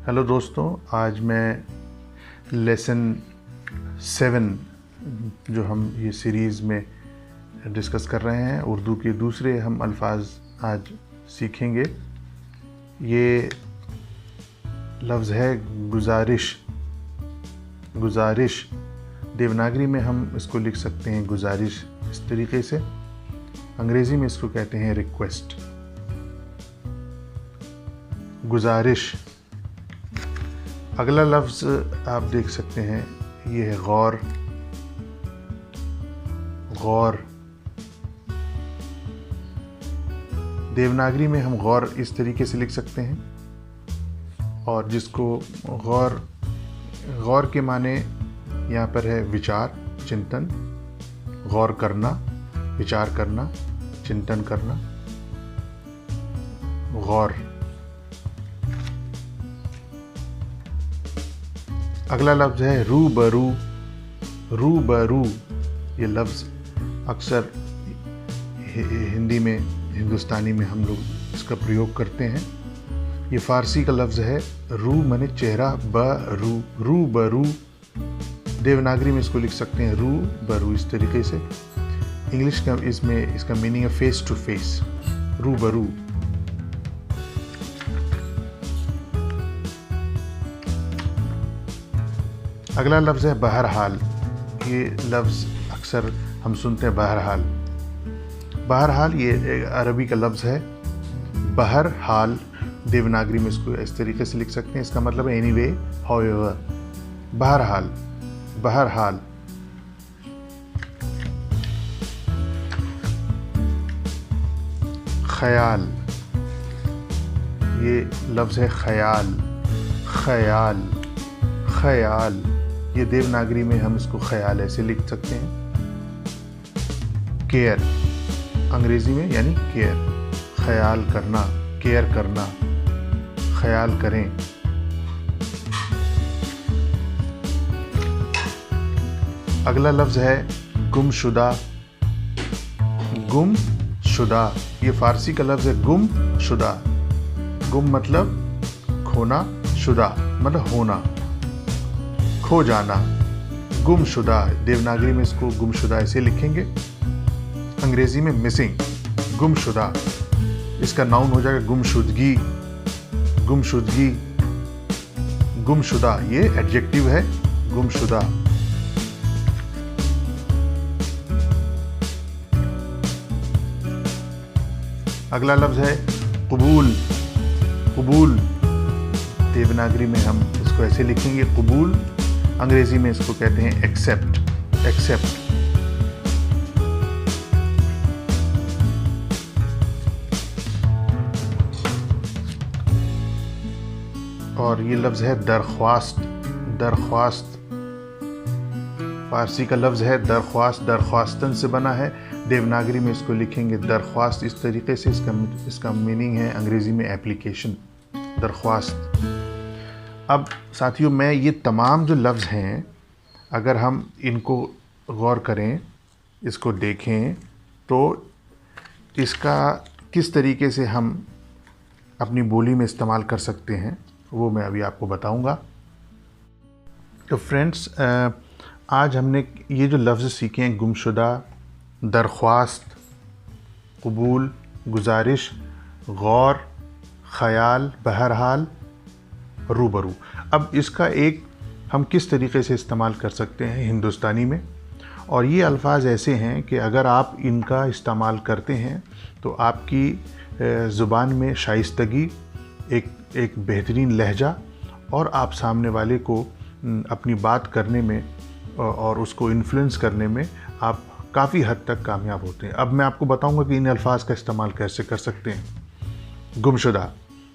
Hello दोस्तों, आज मैं लेसन 7 जो हम ये सीरीज़ में डिस्कस कर रहे हैं, उर्दू के दूसरे हम अल्फाज आज सीखेंगे। ये लफ्ज़ है गुजारिश। गुजारिश देवनागरी में हम इसको लिख सकते हैं गुजारिश इस तरीके से। अंग्रेज़ी में इसको कहते हैं रिक्वेस्ट। गुजारिश। अगला लफ्ज़ आप देख सकते हैं, ये है गौर। गौर देवनागरी में हम गौर इस तरीके से लिख सकते हैं, और जिसको गौर के माने यहाँ पर है विचार, चिंतन। गौर करना, विचार करना, चिंतन करना। गौर। अगला लफ्ज़ है रूबरू। रूबरू ये लफ्ज़ अक्सर हिंदी में, हिंदुस्तानी में हम लोग इसका प्रयोग करते हैं। ये फ़ारसी का लफ्ज़ है रू माने चेहरा, ब रू बरू। देवनागरी में इसको लिख सकते हैं रू बरू इस तरीके से। इंग्लिश का इसमें इसका मीनिंग है फेस टू फेस, रू बरू। अगला लफ्ज़ है बहरहाल। ये लफ्ज़ अक्सर हम सुनते हैं बहरहाल। बहरहाल ये अरबी का लफ्ज़ है। बहरहाल देवनागरी में इसको इस तरीके से लिख सकते हैं, इसका मतलब है एनीवे, हाउएवर। बहरहाल, बहरहाल। ख्याल ये लफ्ज़ है ख्याल। ख्याल, ख्याल ये देवनागरी में हम इसको ख्याल ऐसे लिख सकते हैं। केयर अंग्रेजी में यानी केयर, ख्याल करना, केयर करना, ख्याल करें। अगला लफ्ज़ है गुमशुदा। गुमशुदा ये फ़ारसी का लफ्ज़ है गुमशुदा। गुम मतलब खोना, शुदा मतलब होना, खो जाना। गुमशुदा देवनागरी में इसको गुमशुदा ऐसे लिखेंगे। अंग्रेजी में मिसिंग, गुमशुदा। इसका नाउन हो जाएगा गुमशुदगी। गुमशुदगी, गुमशुदा ये एडजेक्टिव है, गुमशुदा। अगला लफ्ज़ है कबूल। कबूल देवनागरी में हम इसको ऐसे लिखेंगे कबूल। अंग्रेजी में इसको कहते हैं एक्सेप्ट। एक्सेप्ट। और ये लफ्ज़ है दरख्वास्त। दरख्वास्त फारसी का लफ्ज़ है दरख्वास्त, दरख्वास्तन से बना है। देवनागरी में इसको लिखेंगे दरख्वास्त इस तरीके से। इसका मीनिंग है अंग्रेजी में एप्लीकेशन, दरख्वास्त। अब साथियों, मैं ये तमाम जो लफ्ज़ हैं, अगर हम इनको गौर करें, इसको देखें, तो इसका किस तरीके से हम अपनी बोली में इस्तेमाल कर सकते हैं वो मैं अभी आपको बताऊंगा। तो फ्रेंड्स, आज हमने ये जो लफ्ज़ सीखे हैं गुमशुदा, दरख्वास्त, कबूल, गुजारिश, गौर, ख़याल, बहरहाल, रूबरू। अब इसका एक हम किस तरीके से इस्तेमाल कर सकते हैं हिंदुस्तानी में। और ये अल्फाज ऐसे हैं कि अगर आप इनका इस्तेमाल करते हैं तो आपकी ज़ुबान में शाइस्तगी, एक बेहतरीन लहजा, और आप सामने वाले को अपनी बात करने में और उसको इन्फ्लुएंस करने में आप काफ़ी हद तक कामयाब होते हैं। अब मैं आपको बताऊंगा कि इन अल्फाज का इस्तेमाल कैसे कर सकते हैं। गुमशुदा,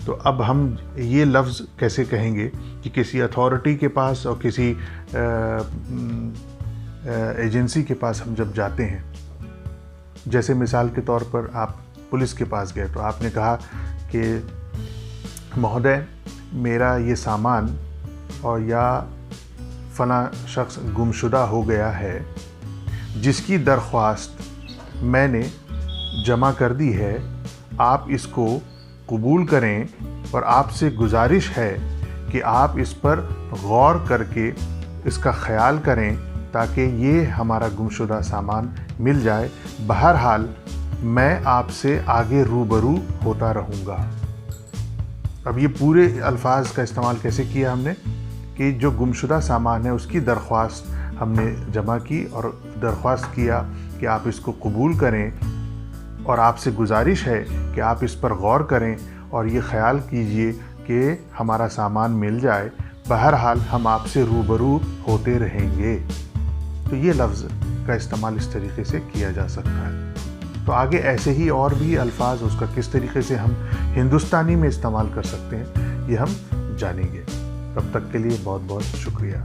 तो अब हम ये लफ्ज़ कैसे कहेंगे कि किसी अथॉरिटी के पास और किसी एजेंसी के पास हम जब जाते हैं, जैसे मिसाल के तौर पर आप पुलिस के पास गए, तो आपने कहा कि महोदय, मेरा ये सामान और या फ़ला शख्स गुमशुदा हो गया है, जिसकी दरख्वास्त मैंने जमा कर दी है, आप इसको कबूल करें और आपसे गुजारिश है कि आप इस पर गौर करके इसका ख्याल करें ताकि ये हमारा गुमशुदा सामान मिल जाए। बहरहाल मैं आपसे आगे रूबरू होता रहूँगा। अब ये पूरे अल्फाज का इस्तेमाल कैसे किया हमने कि जो गुमशुदा सामान है उसकी दरख्वास्त हमने जमा की और दरख्वास्त किया कि आप इसको कबूल करें और आपसे गुजारिश है कि आप इस पर गौर करें और ये ख्याल कीजिए कि हमारा सामान मिल जाए। बहरहाल हम आपसे रूबरू होते रहेंगे। तो ये लफ्ज़ का इस्तेमाल इस तरीके से किया जा सकता है। तो आगे ऐसे ही और भी अल्फाज उसका किस तरीके से हम हिंदुस्तानी में इस्तेमाल कर सकते हैं ये हम जानेंगे। तब तक के लिए बहुत बहुत शुक्रिया।